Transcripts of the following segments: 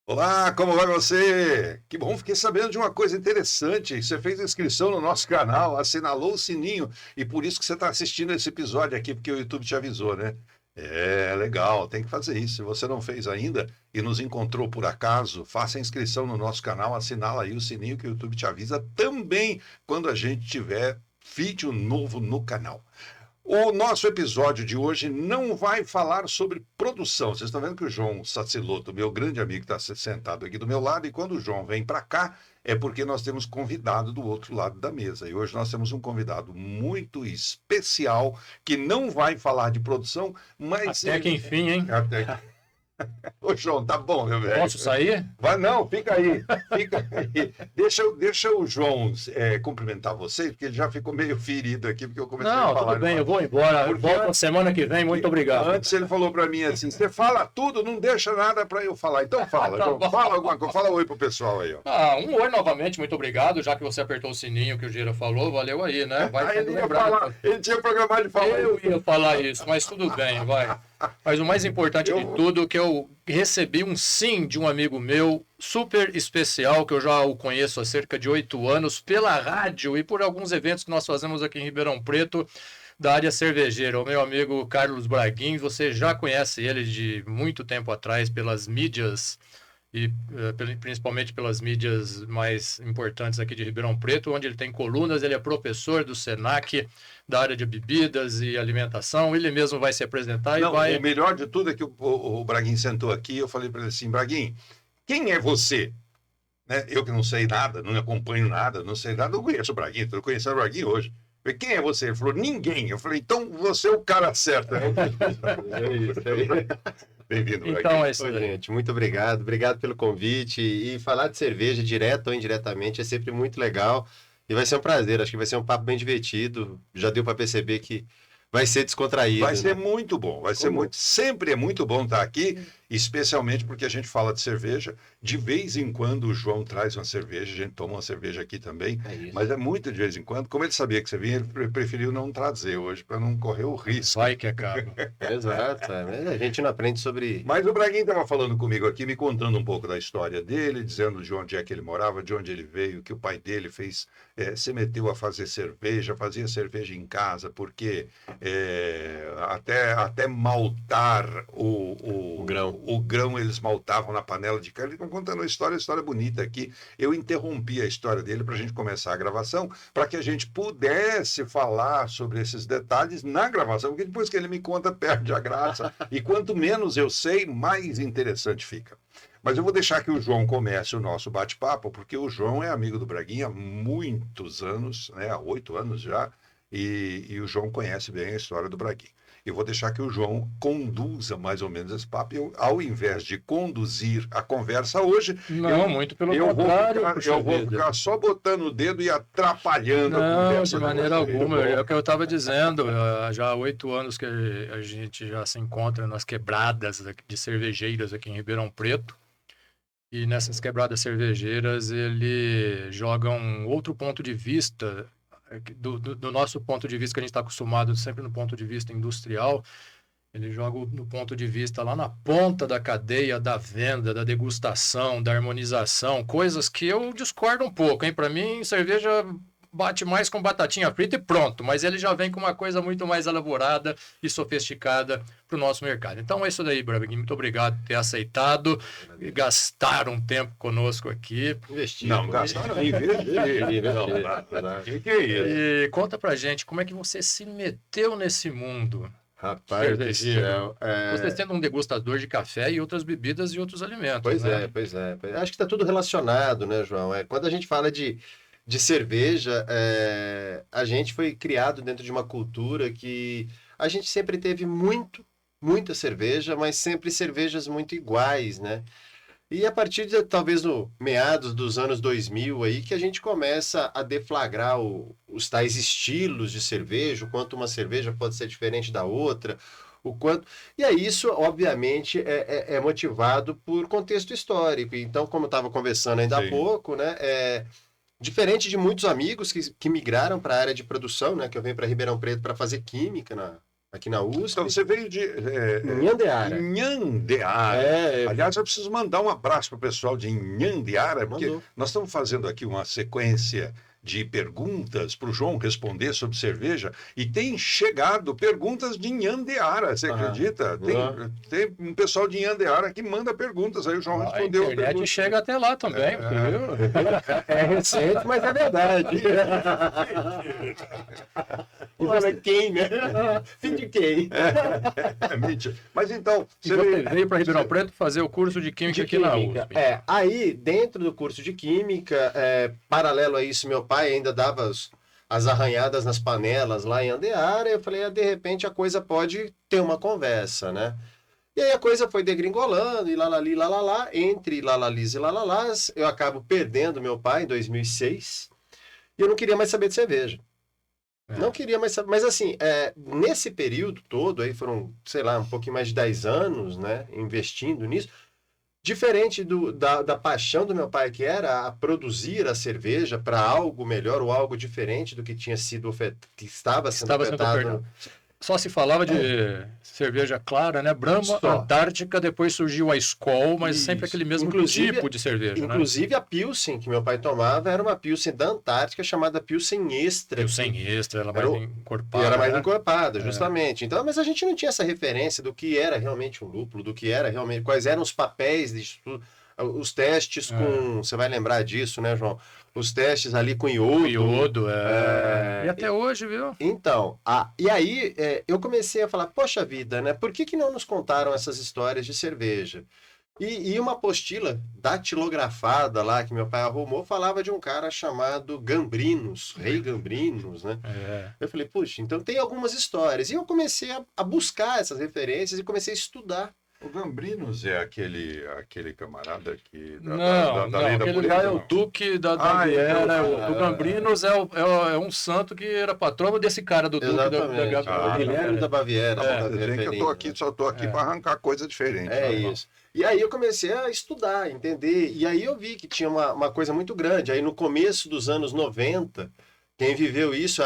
Olá, como vai você? Que bom, fiquei sabendo de uma coisa interessante. Você fez inscrição no nosso canal, assinalou o sininho e por isso que você está assistindo esse episódio aqui, porque o YouTube te avisou, né? É, legal, tem que fazer isso. Se você não fez ainda e nos encontrou por acaso, faça a inscrição no nosso canal, assinala aí o sininho que o YouTube te avisa também quando a gente tiver vídeo novo no canal. O nosso episódio de hoje não vai falar sobre produção. Vocês estão vendo que o João Saciloto, meu grande amigo, está sentado aqui do meu lado, e quando o João vem para cá, é porque nós temos convidado do outro lado da mesa. E hoje nós temos um convidado muito especial, que não vai falar de produção, mas... Até que enfim, hein? Até que... Ô, João, tá bom, meu velho. Posso sair? Vai, não, fica aí, fica aí. Deixa o João cumprimentar você, porque ele já ficou meio ferido aqui, porque eu comecei a Não, falar. tudo bem, eu vou embora. Eu volto na semana que vem, muito obrigado. Antes ele falou para mim assim, você fala tudo, não deixa nada para eu falar. Então fala, João, fala alguma coisa, fala oi pro pessoal aí, ó. Um oi novamente, muito obrigado, já que você apertou o sininho que o Gira falou, valeu aí, né? Vai ele tinha programado de falar Eu ia falar isso, mas tudo bem, vai. Mas o mais importante de tudo é que eu recebi um sim de um amigo meu, super especial, que eu já o conheço há cerca de 8 anos, pela rádio e por alguns eventos que nós fazemos aqui em Ribeirão Preto, da área cervejeira. O meu amigo Carlos Braguin, você já conhece ele de muito tempo atrás pelas mídias, e principalmente pelas mídias mais importantes aqui de Ribeirão Preto, onde ele tem colunas, ele é professor do Senac, da área de bebidas e alimentação, ele mesmo vai se apresentar Não, e vai... O melhor de tudo é que o Braguin sentou aqui, eu falei para ele assim, Braguin, quem é você? Né? Eu que não sei nada, não acompanho nada, não sei nada, não conheço o Braguin, estou conhecendo o Braguin hoje. Eu falei, quem é você? Ele falou, ninguém. Eu falei, então você é o cara certo. Né? É isso aí. Bem-vindo, Braguin. Então é isso, Gente, muito obrigado. Obrigado pelo convite. E falar de cerveja, direto ou indiretamente, é sempre muito legal. E vai ser um prazer. Acho que vai ser um papo bem divertido. Já deu para perceber que vai ser descontraído. Vai ser né? muito bom. Vai ser muito. Sempre é muito bom estar aqui, especialmente porque a gente fala de cerveja. De vez em quando o João traz uma cerveja, a gente toma uma cerveja aqui também. É isso. Mas é muito de vez em quando. Como ele sabia que você vinha, ele preferiu não trazer hoje, para não correr o risco. vai que acaba. Exato. Mas a gente não aprende sobre. Mas o Braguinho estava falando comigo aqui, me contando um pouco da história dele, dizendo de onde é que ele morava, de onde ele veio, que o pai dele fez, se meteu a fazer cerveja, fazia cerveja em casa, porque até maltar o grão eles maltavam na panela de carne. Eles estão contando uma história bonita aqui. Eu interrompi a história dele para a gente começar a gravação, para que a gente pudesse falar sobre esses detalhes na gravação, porque depois que ele me conta, perde a graça. E quanto menos eu sei, mais interessante fica. Mas eu vou deixar que o João comece o nosso bate-papo, porque o João é amigo do Braguinha há muitos anos, né, há 8 anos já, e o João conhece bem a história do Braguinha. Eu vou deixar que o João conduza mais ou menos esse papo. Eu, ao invés de conduzir a conversa hoje, Muito pelo contrário. eu vou ficar só botando o dedo e atrapalhando a Não, conversa. de maneira alguma. É o que eu estava dizendo. Já há 8 anos que a gente já se encontra nas quebradas de cervejeiras aqui em Ribeirão Preto. E nessas quebradas cervejeiras ele joga um outro ponto de vista, do nosso ponto de vista, que a gente está acostumado sempre no ponto de vista industrial. Ele joga no ponto de vista lá na ponta da cadeia da venda, da degustação, da harmonização, coisas que eu discordo um pouco, hein? Para mim, cerveja bate mais com batatinha frita e pronto, mas ele já vem com uma coisa muito mais elaborada e sofisticada para o nosso mercado. Então é isso daí, Braguinho. Muito obrigado por ter aceitado e gastar um tempo conosco aqui. Investir. Não, gastaram investir. Que é isso? E conta pra gente como é que você se meteu nesse mundo. Rapaz do céu. Você sendo um degustador de café e outras bebidas e outros alimentos. Pois né? é. Acho que está tudo relacionado, né, João? Quando a gente fala de cerveja, a gente foi criado dentro de uma cultura que a gente sempre teve muita cerveja, mas sempre cervejas muito iguais, né? E a partir de, talvez, no meados dos anos 2000, aí, que a gente começa a deflagrar os tais estilos de cerveja, o quanto uma cerveja pode ser diferente da outra, o quanto... E aí isso, obviamente, é motivado por contexto histórico. Então, como eu estava conversando ainda há Sim. pouco, né, diferente de muitos amigos que migraram para a área de produção, né, que eu venho para Ribeirão Preto para fazer química aqui na USP. Então, você veio de Nhandeara. Nhandeara. É, Aliás, eu preciso mandar um abraço para o pessoal de Nhandeara, porque Mandou. nós estamos fazendo aqui uma sequência de perguntas para o João responder sobre cerveja e tem chegado perguntas de Nhandeara, você acredita? Tem um pessoal de Nhandeara que manda perguntas, aí o João A respondeu a internet pergunta. chega até lá também, viu? É recente, mas é verdade. Quem, né? Fim de quem? Mentira. Mas então, E você veio para Ribeirão Preto fazer o curso de Química aqui na USP. Aí, dentro do curso de Química, paralelo a isso, meu pai ainda dava as arranhadas nas panelas lá em Andeara, eu falei, de repente a coisa pode ter uma conversa, né? E aí a coisa foi degringolando, e lalali, lalalá, entre lalalis e lalalás, eu acabo perdendo meu pai em 2006, e eu não queria mais saber de cerveja. Não queria mais saber, mas assim, nesse período todo, aí foram, sei lá, um pouquinho mais de 10 anos, né, investindo nisso, diferente da paixão do meu pai, que era a produzir a cerveja para algo melhor ou algo diferente do que tinha sido que estava sendo ofertado. Só se falava de cerveja clara, né? Brahma, Antártica, depois surgiu a Skol, mas sempre aquele mesmo tipo de cerveja, inclusive a Pilsen, que meu pai tomava, era uma Pilsen da Antártica chamada Pilsen Extra. Pilsen Extra, ela mais encorpada. E era mais encorpada, justamente. Então, mas a gente não tinha essa referência do que era realmente um lúpulo, do que era realmente, quais eram os papéis disso tudo. Os testes com... Você vai lembrar disso, né, João? Os testes ali com iodo. Iodo, E até hoje, viu? Então, e aí eu comecei a falar, poxa vida, né? Por que não nos contaram essas histórias de cerveja? E uma apostila datilografada lá que meu pai arrumou falava de um cara chamado Gambrinos, Rei Gambrinos, né? Eu falei, puxa, então tem algumas histórias. E eu comecei a buscar essas referências e comecei a estudar. O Gambrinos é aquele camarada que... Não, aquele lá é o Duque da Baviera. O Gambrinos é um santo que era patrono desse cara do Duque da Guilherme da Baviera. Eu só estou aqui para arrancar coisa diferente. Isso. E aí eu comecei a estudar, entender. E aí eu vi que tinha uma coisa muito grande. Aí no começo dos anos 90... Quem viveu isso,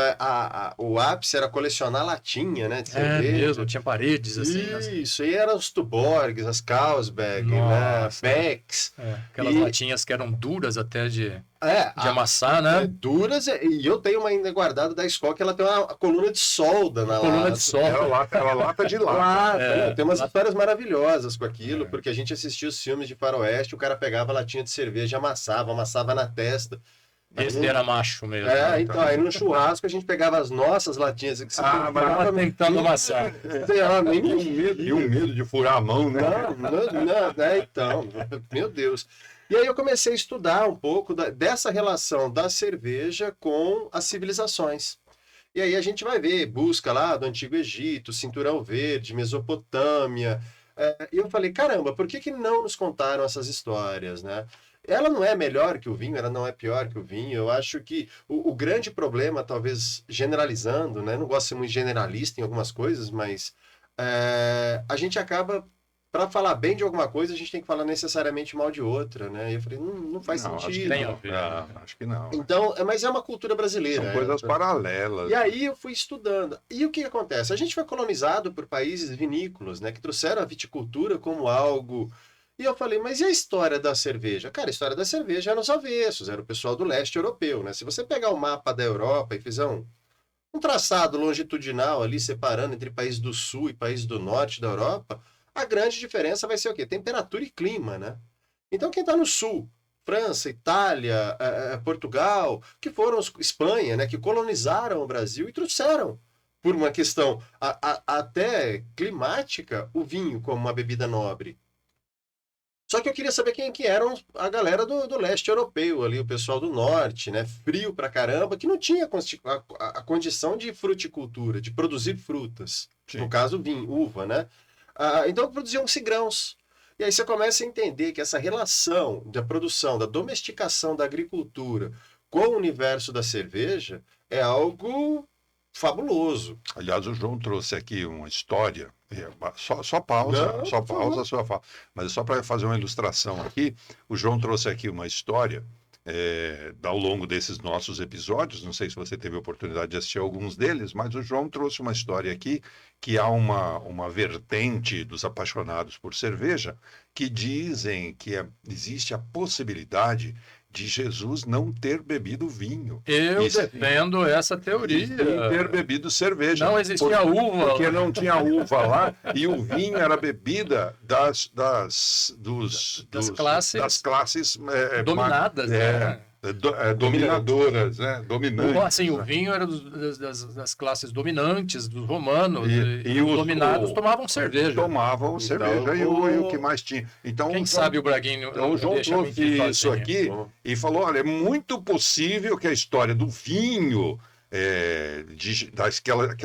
o ápice era colecionar latinha, né, de cerveja. Mesmo, tinha paredes assim. Isso, e eram os Tuborgs, as Carlsberg, né, Becks. Aquelas latinhas que eram duras até de amassar, né? Duras, e eu tenho uma ainda guardada da escola que ela tem uma coluna de solda na lata. De solda. Era lata de lata. Tem umas histórias maravilhosas com aquilo, porque a gente assistia os filmes de faroeste, o cara pegava a latinha de cerveja e amassava na testa. Esse era macho mesmo. Então, aí no churrasco a gente pegava as nossas latinhas que você tava tentando amassar. E um medo de furar a mão, né? Então, meu Deus. E aí eu comecei a estudar um pouco dessa relação da cerveja com as civilizações. E aí a gente vai ver, busca lá do Antigo Egito, Cinturão Verde, Mesopotâmia. E eu falei, caramba, por que não nos contaram essas histórias, né? Ela não é melhor que o vinho, ela não é pior que o vinho. Eu acho que o grande problema, talvez generalizando, né? Não gosto de ser muito generalista em algumas coisas, mas a gente acaba, para falar bem de alguma coisa, a gente tem que falar necessariamente mal de outra, né? E eu falei, não faz sentido. Acho que não. Então, mas é uma cultura brasileira. São coisas paralelas. E aí eu fui estudando. E o que acontece? A gente foi colonizado por países vinícolas, né? Que trouxeram a viticultura como algo... E eu falei, mas e a história da cerveja? Cara, a história da cerveja era os avessos, era o pessoal do leste europeu, né? Se você pegar o mapa da Europa e fizer um traçado longitudinal ali, separando entre países do sul e países do norte da Europa, a grande diferença vai ser o quê? Temperatura e clima, né? Então quem está no sul, França, Itália, Portugal, que foram Espanha, né? Que colonizaram o Brasil e trouxeram, por uma questão até climática, o vinho como uma bebida nobre. Só que eu queria saber quem que eram a galera do leste europeu ali, o pessoal do norte, né? Frio pra caramba, que não tinha a condição de fruticultura, de produzir frutas. Sim. No caso, vinho, uva, né? Então produziam-se grãos. E aí você começa a entender que essa relação da produção, da domesticação da agricultura com o universo da cerveja é algo fabuloso. Aliás, o João trouxe aqui uma história. Só pausa, Não, só por pausa, favor. só pausa. Mas só para fazer uma ilustração aqui, o João trouxe aqui uma história ao longo desses nossos episódios. Não sei se você teve a oportunidade de assistir alguns deles, mas o João trouxe uma história aqui que há uma vertente dos apaixonados por cerveja que dizem que existe a possibilidade de Jesus não ter bebido vinho. Eu Isso. defendo essa E teoria. sim ter bebido cerveja. Não existia uva. Porque não tinha uva lá e o vinho era bebida das classes dominadas, né? dominadoras, né? Dominantes. Assim, o né? vinho era das classes dominantes, dos romanos, E os os dominados tomavam cerveja. Tomavam Então, cerveja e o que mais tinha. Então, Quem sabe o Braguinho então, o João deixa trouxe mentir isso sozinho. aqui e falou: olha, é muito possível que a história do vinho,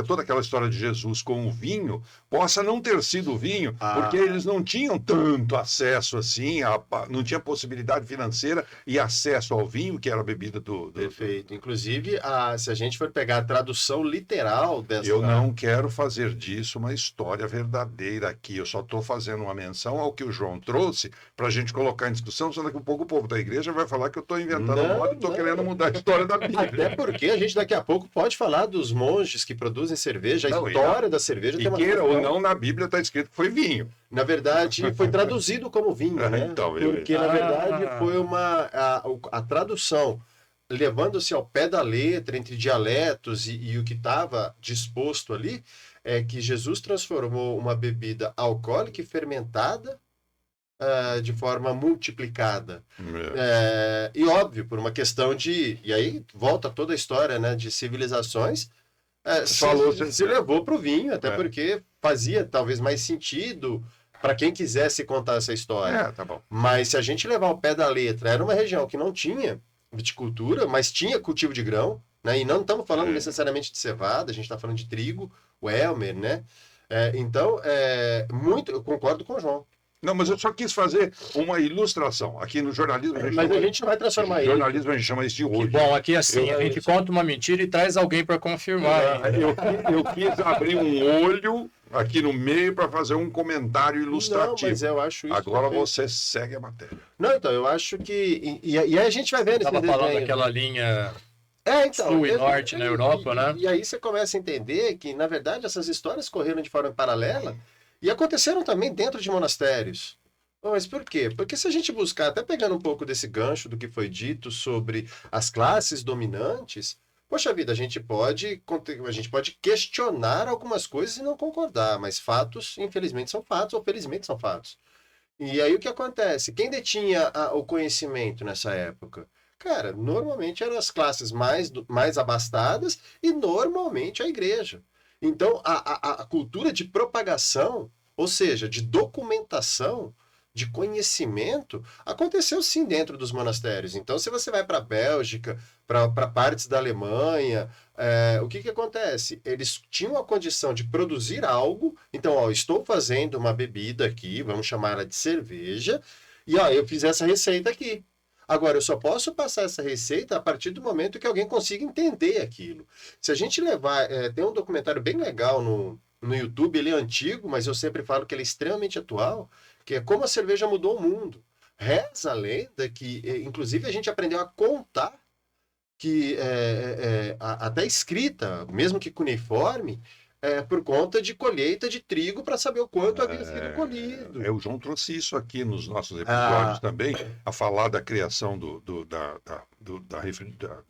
toda aquela história de Jesus com o vinho, possa não ter sido o vinho, porque eles não tinham tanto acesso assim, não tinha possibilidade financeira e acesso ao vinho, que era a bebida do. Perfeito. Inclusive, se a gente for pegar a tradução literal dessa... Eu não quero fazer disso uma história verdadeira aqui. Eu só estou fazendo uma menção ao que o João trouxe para a gente colocar em discussão, senão daqui a pouco o povo da igreja vai falar que eu estou inventando moda e estou querendo mudar a história da Bíblia. Até porque a gente daqui a pouco pode falar dos monges que produzem cerveja, a história da cerveja tem E uma queira ou questão. não, na Bíblia está escrito que foi vinho. Na verdade, foi traduzido como vinho, né? Então, Porque, na verdade, foi a tradução, levando-se ao pé da letra, entre dialetos e o que estava disposto ali, é que Jesus transformou uma bebida alcoólica e fermentada de forma multiplicada. E óbvio, por uma questão de... E aí volta toda a história, né, de civilizações, se levou para o vinho, até porque fazia talvez mais sentido para quem quisesse contar essa história. Tá bom. Mas se a gente levar ao pé da letra, era uma região que não tinha viticultura, mas tinha cultivo de grão, né? E não estamos falando necessariamente de cevada, a gente está falando de trigo, o Elmer, né? Então, eu concordo com o João. Não, mas eu só quis fazer uma ilustração. Aqui no jornalismo... Mas a gente não vai transformar isso. No jornalismo a gente chama isso de olho. Bom, aqui assim, a gente conta uma mentira e traz alguém para confirmar. Eu quis abrir um olho aqui no meio para fazer um comentário ilustrativo. Não, mas eu acho isso... Agora você segue a matéria. Não, então, eu acho que... E aí a gente vai vendo esse Estava falando desenho. daquela linha Então, sul e norte na Europa, né? E aí você começa a entender que, na verdade, essas histórias correram de forma paralela e aconteceram também dentro de monastérios. Mas por quê? Porque se a gente buscar, até pegando um pouco desse gancho do que foi dito sobre as classes dominantes, poxa vida, a gente pode questionar algumas coisas e não concordar, mas fatos, infelizmente, são fatos, ou felizmente são fatos. E aí o que acontece? Quem detinha o conhecimento nessa época? Cara, normalmente eram as classes mais abastadas e normalmente a igreja. Então, a cultura de propagação, ou seja, de documentação, de conhecimento, aconteceu sim dentro dos monastérios. Então, se você vai para a Bélgica, para partes da Alemanha, o que acontece? Eles tinham a condição de produzir algo. Então, estou fazendo uma bebida aqui, vamos chamar ela de cerveja, e eu fiz essa receita aqui. Agora, eu só posso passar essa receita a partir do momento que alguém consiga entender aquilo. Se a gente levar... tem um documentário bem legal no YouTube, ele é antigo, mas eu sempre falo que ele é extremamente atual, que é Como a Cerveja Mudou o Mundo. Reza a lenda que, inclusive, a gente aprendeu a contar, que até escrita, mesmo que cuneiforme, por conta de colheita de trigo para saber o quanto havia sido colhido. O João trouxe isso aqui nos nossos episódios também, a falar da criação da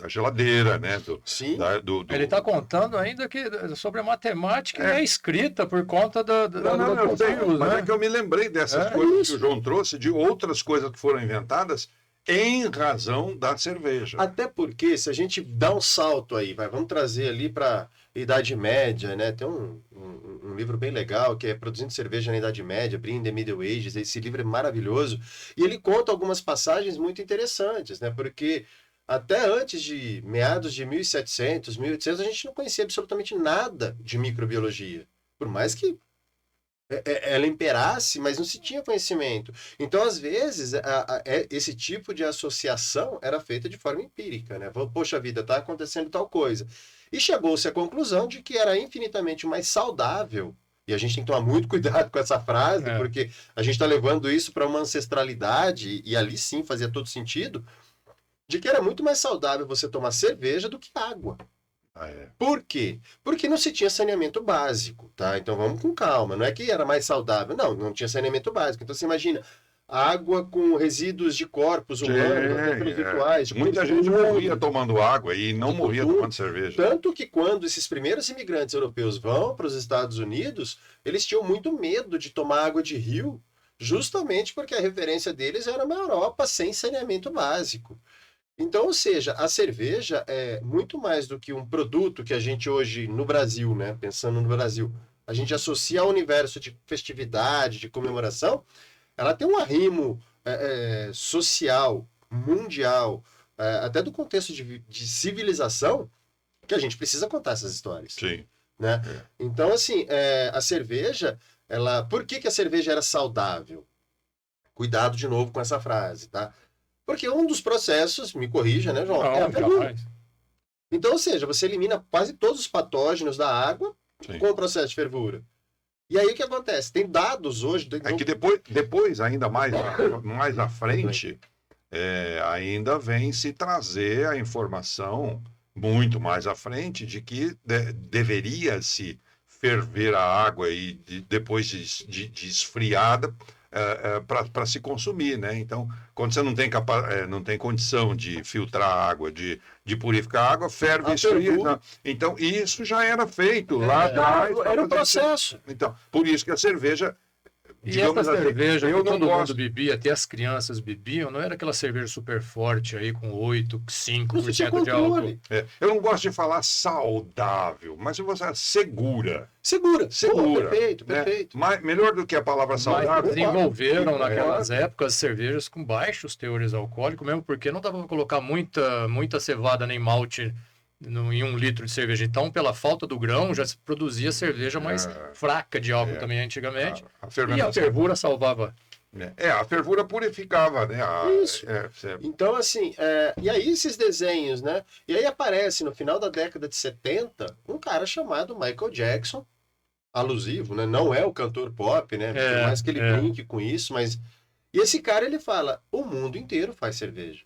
geladeira, né? Sim. Ele está contando ainda sobre a matemática e é escrita por conta Não, eu sei, mas é que eu me lembrei dessas coisas que o João trouxe, de outras coisas que foram inventadas em razão da cerveja. Até porque, se a gente dá um salto aí, vamos trazer ali para Idade Média, né? Tem um livro bem legal que é Produzindo Cerveja na Idade Média, Brewing in the Middle Ages. Esse livro é maravilhoso. E ele conta algumas passagens muito interessantes, né? Porque até antes de meados de 1700, 1800, a gente não conhecia absolutamente nada de microbiologia. Por mais que ela imperasse, mas não se tinha conhecimento. Então, às vezes, esse tipo de associação era feita de forma empírica, né? Poxa vida, está acontecendo tal coisa. E chegou-se à conclusão de que era infinitamente mais saudável, e a gente tem que tomar muito cuidado com essa frase, porque a gente está levando isso para uma ancestralidade, e ali sim fazia todo sentido, de que era muito mais saudável você tomar cerveja do que água. Por quê? Porque não se tinha saneamento básico, tá? Então vamos com calma. Não é que era mais saudável, não tinha saneamento básico. Então você imagina, água com resíduos de corpos humanos, até pelos rituais. Muita gente morria tomando água e não morria tomando cerveja. Tanto que quando esses primeiros imigrantes europeus vão para os Estados Unidos, eles tinham muito medo de tomar água de rio, justamente porque a referência deles era uma Europa sem saneamento básico. Então, ou seja, a cerveja é muito mais do que um produto que a gente hoje, no Brasil, né, pensando no Brasil, a gente associa ao universo de festividade, de comemoração. Ela tem um arrimo social, mundial, até do contexto de civilização, que a gente precisa contar essas histórias. Sim. Né? Então, assim, a cerveja, por que a cerveja era saudável? Cuidado de novo com essa frase, tá? Porque um dos processos, me corrija, né, João? É a fervura. Então, ou seja, você elimina quase todos os patógenos da água com o processo de fervura. E aí o que acontece? Tem dados hoje... É que depois ainda mais à frente, ainda vem se trazer a informação muito mais à frente de que deveria-se ferver a água e depois de esfriada para se consumir, né? Então, quando você não tem condição de filtrar a água, de purificar a água, ferve e esfria. Então, isso já era feito lá atrás. Era um processo. Então, por isso que a cerveja... E essa cerveja que todo mundo bebia, até as crianças bebiam, não era aquela cerveja super forte aí com 8, 5% de álcool. Eu não gosto de falar saudável, mas eu vou falar segura. Segura. Pô, perfeito. Melhor do que a palavra saudável. Mas desenvolveram naquelas épocas cervejas com baixos teores alcoólicos, mesmo porque não dava para colocar muita cevada nem malte em 1 litro de cerveja. Então, pela falta do grão, já se produzia cerveja mais fraca de álcool também antigamente. E a fervura salvava. A fervura purificava, né? Isso. Então, assim, e aí esses desenhos, né? E aí aparece, no final da década de 70, um cara chamado Michael Jackson, alusivo, né? Não é o cantor pop, né? Por mais que ele brinque com isso, mas... E esse cara, ele fala, o mundo inteiro faz cerveja.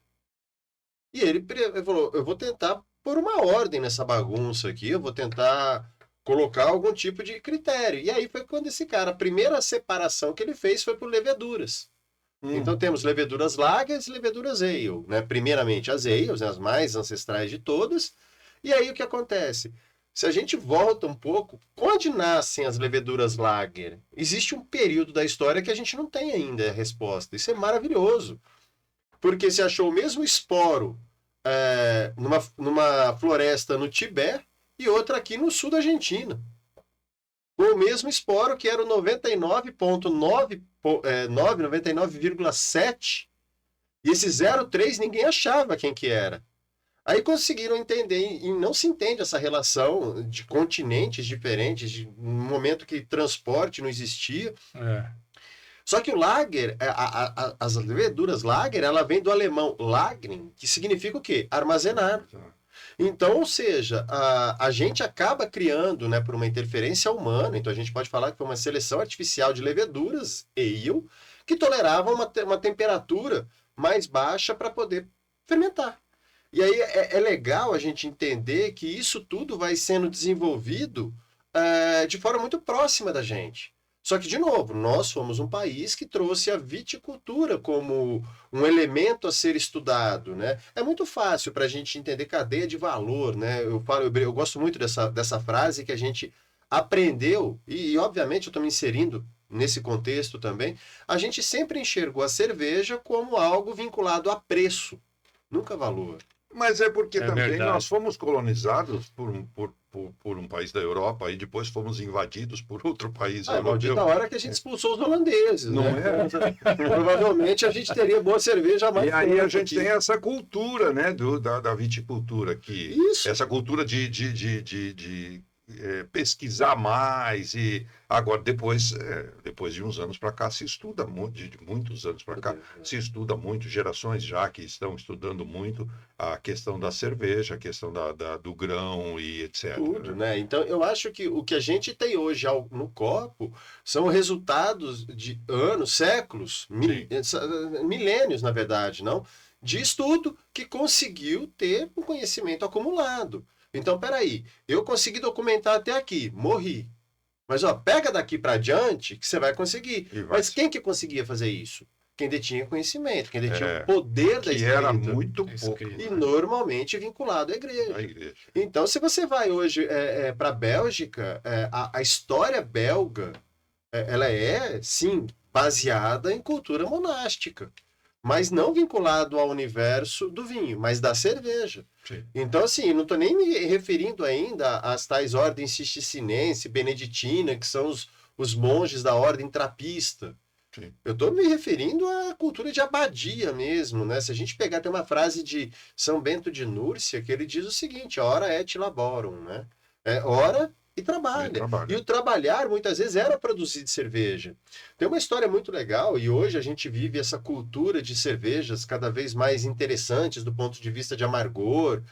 E ele falou, eu vou tentar pôr uma ordem nessa bagunça aqui, eu vou tentar colocar algum tipo de critério. E aí foi quando esse cara, a primeira separação que ele fez foi por leveduras. Então temos leveduras lagers e leveduras ale, né? Primeiramente as ales, né? As mais ancestrais de todas. E aí o que acontece? Se a gente volta um pouco, onde nascem as leveduras lager? Existe um período da história que a gente não tem ainda a resposta. Isso é maravilhoso. Porque se achou o mesmo esporo numa floresta no Tibete e outra aqui no sul da Argentina. Com o mesmo esporo que era o 99,9, 99,7, e esse 0,3 ninguém achava quem que era. Aí conseguiram entender, e não se entende essa relação de continentes diferentes, de um momento que transporte não existia. Só que o lager, as leveduras lager, ela vem do alemão lagern, que significa o quê? Armazenar. Então, ou seja, a gente acaba criando, né, por uma interferência humana, então a gente pode falar que foi uma seleção artificial de leveduras ale, que toleravam uma temperatura mais baixa para poder fermentar. E aí é legal a gente entender que isso tudo vai sendo desenvolvido de forma muito próxima da gente. Só que, de novo, nós fomos um país que trouxe a viticultura como um elemento a ser estudado, né? É muito fácil para a gente entender cadeia de valor, né? Eu gosto muito dessa frase que a gente aprendeu, e obviamente eu estou me inserindo nesse contexto também, a gente sempre enxergou a cerveja como algo vinculado a preço, nunca a valor. Mas é porque também verdade. Nós fomos colonizados por um país da Europa e depois fomos invadidos por outro país europeu. Maldita hora que a gente expulsou os holandeses, não né? Provavelmente a gente teria boa cerveja mais. E aí a gente tem essa cultura, né, da viticultura aqui. Isso. Essa cultura de pesquisar mais e agora depois de uns anos para cá se estuda muito, de muitos anos para cá se estuda muito, gerações já que estão estudando muito a questão da cerveja, a questão do grão e etc. Tudo, né? Então, eu acho que o que a gente tem hoje no copo são resultados de anos, séculos, milênios, na verdade, não? De estudo que conseguiu ter um conhecimento acumulado. Então, peraí, eu consegui documentar até aqui, morri. Mas, ó, pega daqui para diante que você vai conseguir. Mas quem que conseguia fazer isso? Quem detinha conhecimento, quem detinha o poder da escrita. Era muito pouco. E normalmente vinculado à igreja. Então, se você vai hoje para a Bélgica, a história belga, ela é, sim, baseada em cultura monástica. Mas não vinculado ao universo do vinho, mas da cerveja. Sim. Então, assim, não estou nem me referindo ainda às tais ordens cisterciense, beneditina, que são os monges da ordem trapista. Sim. Eu estou me referindo à cultura de abadia mesmo, né? Se a gente pegar, tem uma frase de São Bento de Núrcia que ele diz o seguinte, ora et laborum, né? Ora e trabalha. E o trabalhar, muitas vezes, era produzir cerveja. Tem uma história muito legal, e hoje a gente vive essa cultura de cervejas cada vez mais interessantes do ponto de vista de amargor,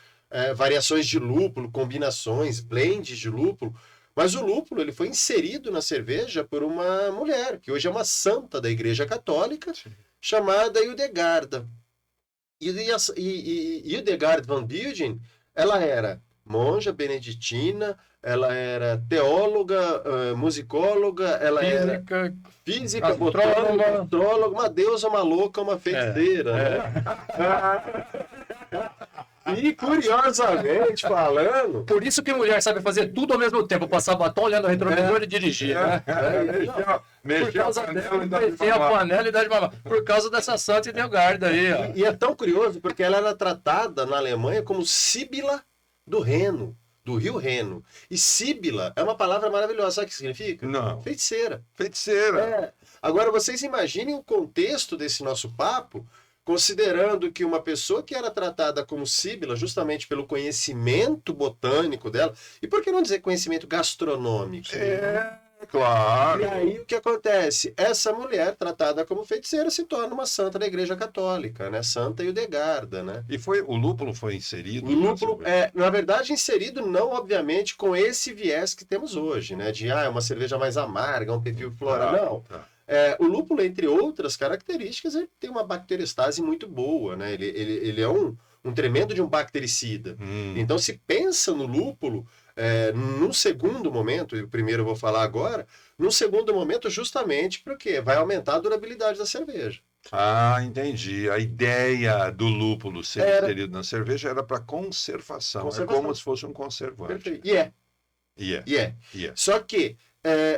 variações de lúpulo, combinações, blends de lúpulo. Mas o lúpulo ele foi inserido na cerveja por uma mulher, que hoje é uma santa da Igreja Católica, chamada Hildegarda. E Hildegard van Bingen, ela era monja beneditina, ela era teóloga, musicóloga, ela era física, botânica, astróloga, uma deusa, uma louca, uma feiticeira. Né? E curiosamente falando... Por isso que mulher sabe fazer tudo ao mesmo tempo, passar batom, olhando o retrovisor e dirigir. Mexer a panela e dar de mamar. Por causa dessa santa Hildegarda aí. Ó. E é tão curioso, porque ela era tratada na Alemanha como Síbila do Reno, do rio Reno. E Síbila é uma palavra maravilhosa. Sabe o que significa? Não. Feiticeira. Feiticeira. Agora, vocês imaginem o contexto desse nosso papo, considerando que uma pessoa que era tratada como síbila justamente pelo conhecimento botânico dela, e por que não dizer conhecimento gastronômico? Claro. E aí o que acontece? Essa mulher tratada como feiticeira se torna uma santa da Igreja Católica, né? Santa Hildegarda, né? E o lúpulo foi inserido? O lúpulo na verdade, inserido não, obviamente, com esse viés que temos hoje, né? De, é uma cerveja mais amarga, um perfil floral. Não. O lúpulo, entre outras características, ele tem uma bacteriostase muito boa, né? Ele é um tremendo de um bactericida. Então, se pensa no lúpulo, num segundo momento, e o primeiro eu vou falar agora, num segundo momento justamente porque vai aumentar a durabilidade da cerveja. Ah, entendi. A ideia do lúpulo ser inserido na cerveja era para conservação. É como se fosse um conservante. Perfeito. E é. Só que,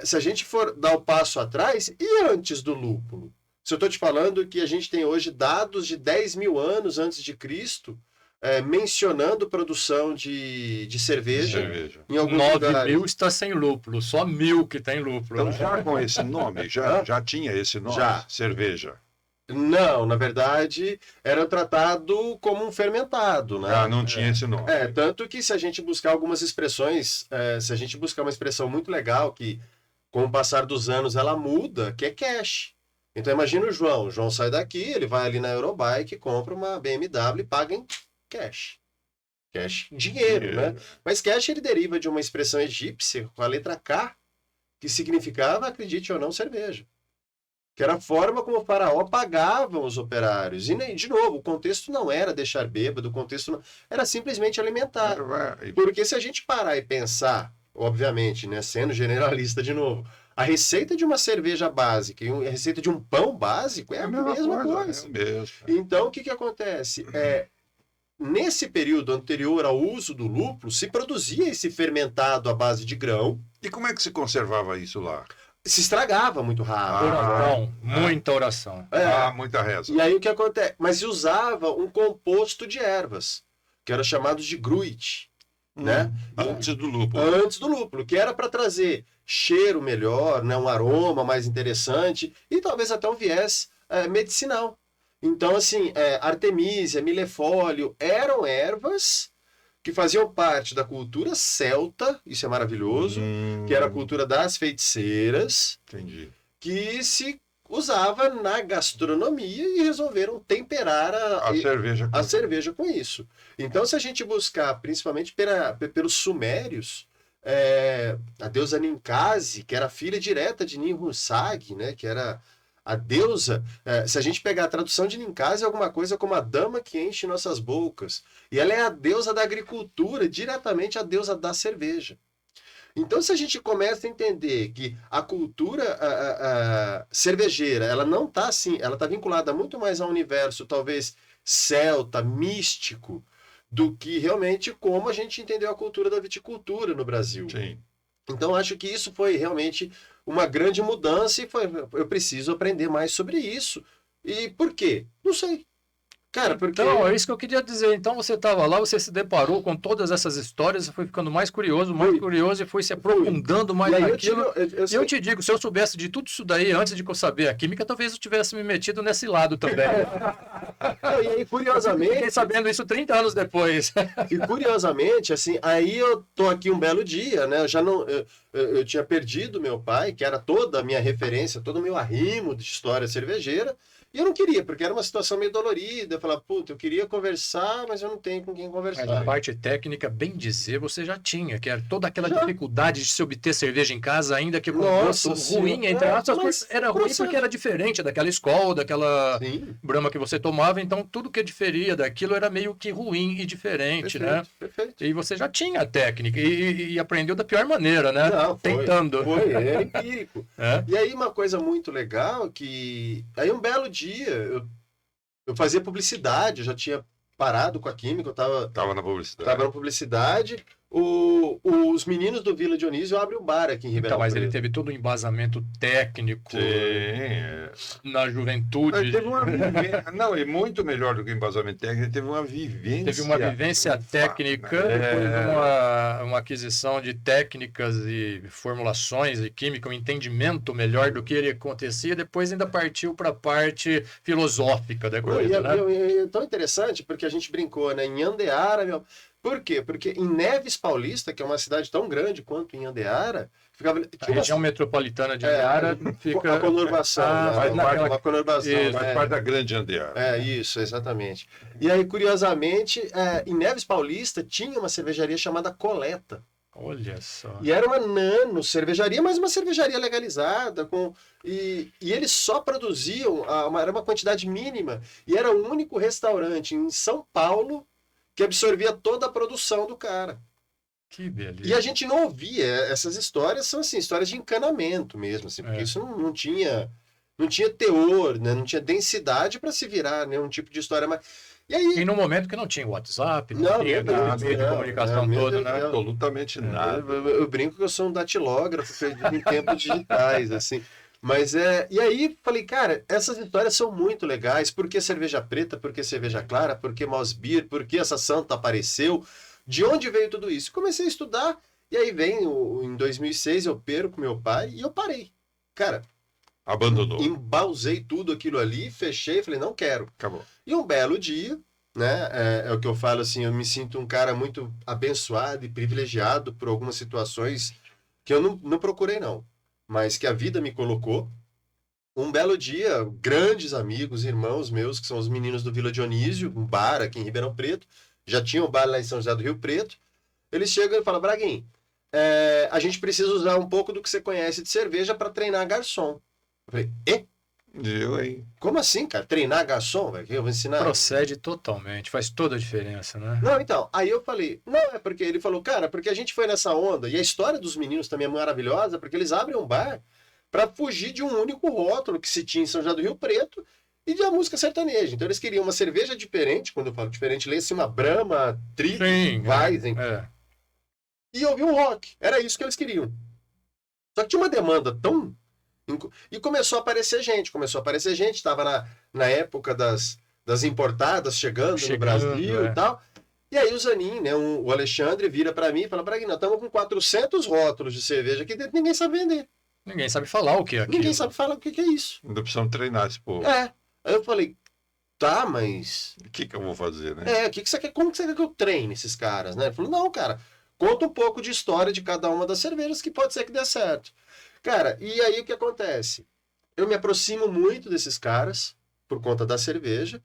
se a gente for dar o passo atrás, e antes do lúpulo? Se eu estou te falando que a gente tem hoje dados de 10 mil anos antes de Cristo, mencionando produção de cerveja. Em alguns 9 mil está sem lúpulo, só 1000 que tem lúpulo. Então, já com esse nome, já tinha esse nome? Já. Cerveja. Não, na verdade, era tratado como um fermentado, né? Não tinha esse nome. Tanto que se a gente buscar algumas expressões, se a gente buscar uma expressão muito legal, que com o passar dos anos ela muda, que é cash. Então imagina o João sai daqui, ele vai ali na Eurobike, compra uma BMW e paga em cash. Cash, dinheiro, né? Mas cash ele deriva de uma expressão egípcia com a letra K, que significava, acredite ou não, cerveja. Que era a forma como o faraó pagava os operários. E, de novo, o contexto não era deixar bêbado, o contexto não... era simplesmente alimentar. Porque se a gente parar e pensar, obviamente, né, sendo generalista de novo, a receita de uma cerveja básica e a receita de um pão básico é a mesma coisa. Então, o que acontece? Nesse período anterior ao uso do lúpulo, se produzia esse fermentado à base de grão. E como é que se conservava isso lá? Se estragava muito rápido. Oração, muita oração. Muita reza. E aí o que acontece? Mas usava um composto de ervas, que era chamado de gruit, né? Antes do lúpulo. Antes do lúpulo, que era para trazer cheiro melhor, né? Um aroma mais interessante e talvez até um viés medicinal. Então, assim, artemisia, milefólio, eram ervas que faziam parte da cultura celta, isso é maravilhoso, que era a cultura das feiticeiras, Entendi. que se usava na gastronomia e resolveram temperar A cerveja. a cerveja com isso. Então, se a gente buscar, principalmente pelos sumérios, a deusa Ninkasi, que era filha direta de Ninhursag, né, que era a deusa, se a gente pegar a tradução de Ninkasi, é alguma coisa como a dama que enche nossas bocas. E ela é a deusa da agricultura, diretamente a deusa da cerveja. Então, se a gente começa a entender que a cultura cervejeira, ela não está assim, ela está vinculada muito mais ao universo, talvez, celta, místico, do que realmente como a gente entendeu a cultura da viticultura no Brasil. Sim. Então, acho que isso foi realmente uma grande mudança e eu preciso aprender mais sobre isso. E por quê? Não sei. Cara, porque... Então, é isso que eu queria dizer. Então, você estava lá, você se deparou com todas essas histórias, você foi ficando mais curioso e foi se aprofundando mais naquilo. E eu te digo, se eu soubesse de tudo isso daí antes de eu saber a química, talvez eu tivesse me metido nesse lado também. E aí, curiosamente... Fiquei sabendo isso 30 anos depois. E curiosamente, assim, aí eu tô aqui um belo dia, né? Eu já não... Eu tinha perdido meu pai, que era toda a minha referência, todo o meu arrimo de história cervejeira. E eu não queria, porque era uma situação meio dolorida. Eu falava, puta, eu queria conversar, mas eu não tenho com quem conversar. Mas a parte técnica, bem dizer, você já tinha, que era toda aquela dificuldade de se obter cerveja em casa, ainda que com gosto ruim, entre aspas, era ruim porque era diferente daquela escola, daquela Brahma que você tomava, então tudo que diferia daquilo era meio que ruim e diferente, né? Perfeito. E você já tinha a técnica e aprendeu da pior maneira, né? Não, tentando. Era empírico. E aí uma coisa muito legal que... Aí um belo dia eu fazia publicidade, eu já tinha parado com a química, eu Tava na publicidade. Tava na publicidade. Os meninos do Vila Dionísio abrem um bar aqui em Ribeirão Então, mas Preto. ele teve todo um embasamento técnico na juventude. Ele teve uma vivência... Não, é muito melhor do que embasamento técnico, ele teve uma vivência. Teve uma vivência técnica, depois uma aquisição de técnicas e formulações e química, um entendimento melhor do que ele acontecia, depois ainda partiu para a parte filosófica da coisa, né? É tão interessante, porque a gente brincou, né? Em Andeara, meu... Por quê? Porque em Neves Paulista, que é uma cidade tão grande quanto em Andeara, ficava... A região metropolitana de Andeara fica... A conurbação, uma conurbação. Faz parte da grande Andeara. Isso, exatamente. E aí, curiosamente, em Neves Paulista tinha uma cervejaria chamada Coleta. Olha só. E era uma nano cervejaria, mas uma cervejaria legalizada. E eles só produziam, era uma quantidade mínima. E era o único restaurante em São Paulo que absorvia toda a produção do cara. Que beleza. E a gente não ouvia. Essas histórias são assim, histórias de encanamento mesmo, assim, porque isso não tinha teor, né? Não tinha densidade para se virar nenhum tipo de história. Mas... E no momento que não tinha WhatsApp, não tinha meio de comunicação todo, né? Absolutamente nada. Eu brinco que eu sou um datilógrafo perdido em tempos digitais, assim. Mas e aí falei, cara, essas histórias são muito legais. Por que cerveja preta? Por que cerveja clara? Por que Mouse Beer? Por que essa santa apareceu? De onde veio tudo isso? Comecei a estudar e aí em 2006 eu perco meu pai e eu parei. Cara, abandonou. Embalsei tudo aquilo ali, fechei, falei, não quero. Acabou. E um belo dia, né? É o que eu falo assim, eu me sinto um cara muito abençoado e privilegiado por algumas situações que eu não procurei, não. Mas que a vida me colocou. Um belo dia, grandes amigos, irmãos meus, que são os meninos do Vila Dionísio, um bar aqui em Ribeirão Preto, já tinha um bar lá em São José do Rio Preto, eles chegam e falam, Braguinho, a gente precisa usar um pouco do que você conhece de cerveja para treinar garçom. Eu falei, Eu, hein? Como assim, cara? Treinar garçom? Eu vou ensinar? Procede totalmente, faz toda a diferença, né? Não, então, aí eu falei, não, é porque ele falou, cara, porque a gente foi nessa onda, e a história dos meninos também é maravilhosa, porque eles abrem um bar para fugir de um único rótulo que se tinha em São José do Rio Preto e de uma música sertaneja. Então eles queriam uma cerveja diferente, quando eu falo diferente, lê-se uma Brahma, Trigo, Weizen, e ouvir um rock. Era isso que eles queriam. Só que tinha uma demanda tão... E começou a aparecer gente, estava na época das importadas chegando no Brasil e tal. E aí o Zanin, né, o Alexandre, vira para mim e fala, Braguinha, nós estamos com 400 rótulos de cerveja aqui dentro, ninguém sabe vender. Ninguém sabe falar o que é aquilo. Ninguém sabe falar o que é isso. Ainda precisamos treinar esse povo. Aí eu falei, Tá, mas... O que eu vou fazer, né? Como que você quer que eu treine esses caras, né? Ele falou, não, cara, conta um pouco de história de cada uma das cervejas que pode ser que dê certo. Cara, e aí o que acontece? Eu me aproximo muito desses caras por conta da cerveja.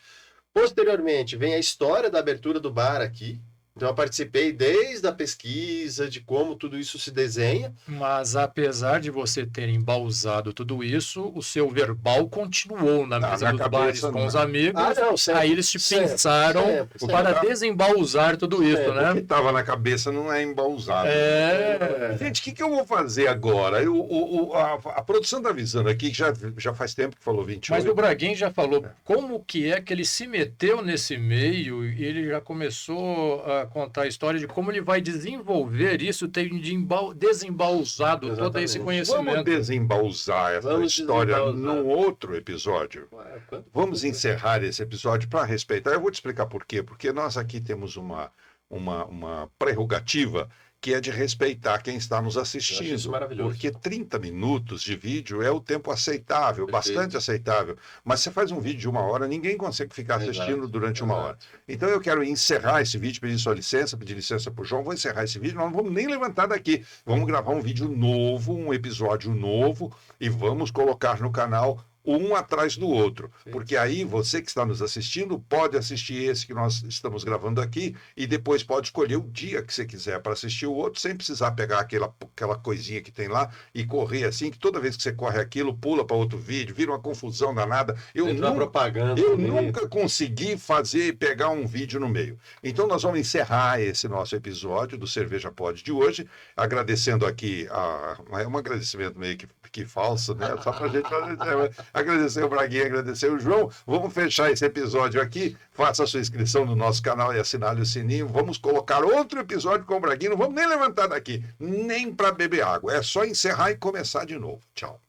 Posteriormente, vem a história da abertura do bar aqui. Então, eu participei desde a pesquisa, de como tudo isso se desenha. Mas apesar de você ter embausado tudo isso, o seu verbal continuou na mesa dos bares com os amigos. Não, sempre, aí eles te sempre, pensaram sempre. para desembausar tudo isso, O que né? estava na cabeça não é embausado. Gente, o que eu vou fazer agora? A produção está avisando aqui, que já faz tempo que falou 28. Mas o Braguin já falou como que é que ele se meteu nesse meio e ele já começou a contar a história de como ele vai desenvolver isso, tendo desembausado todo esse Vamos conhecimento. desembausar essa história num outro episódio. Vamos encerrar esse episódio para respeitar. Eu vou te explicar por quê. Porque nós aqui temos uma prerrogativa que é de respeitar quem está nos assistindo. Isso maravilhoso. Porque 30 minutos de vídeo é o tempo aceitável, bastante aceitável. Mas você faz um vídeo de 1 hora, ninguém consegue ficar assistindo durante 1 hora. Então eu quero encerrar esse vídeo, pedir sua licença, pedir licença para o João, vou encerrar esse vídeo, nós não vamos nem levantar daqui. Vamos gravar um vídeo novo, um episódio novo, e vamos colocar no canal um atrás do outro, porque aí você que está nos assistindo pode assistir esse que nós estamos gravando aqui e depois pode escolher o dia que você quiser para assistir o outro, sem precisar pegar aquela coisinha que tem lá e correr assim, que toda vez que você corre aquilo, pula para outro vídeo, vira uma confusão danada. Eu nunca consegui pegar um vídeo no meio. Então nós vamos encerrar esse nosso episódio do Cerveja Pod de hoje, agradecendo aqui, é um agradecimento meio que falso, né? Só para a gente agradecer o Braguinha, agradecer o João. Vamos fechar esse episódio aqui. Faça a sua inscrição no nosso canal e assinale o sininho. Vamos colocar outro episódio com o Braguinha. Não vamos nem levantar daqui, nem para beber água. É só encerrar e começar de novo. Tchau.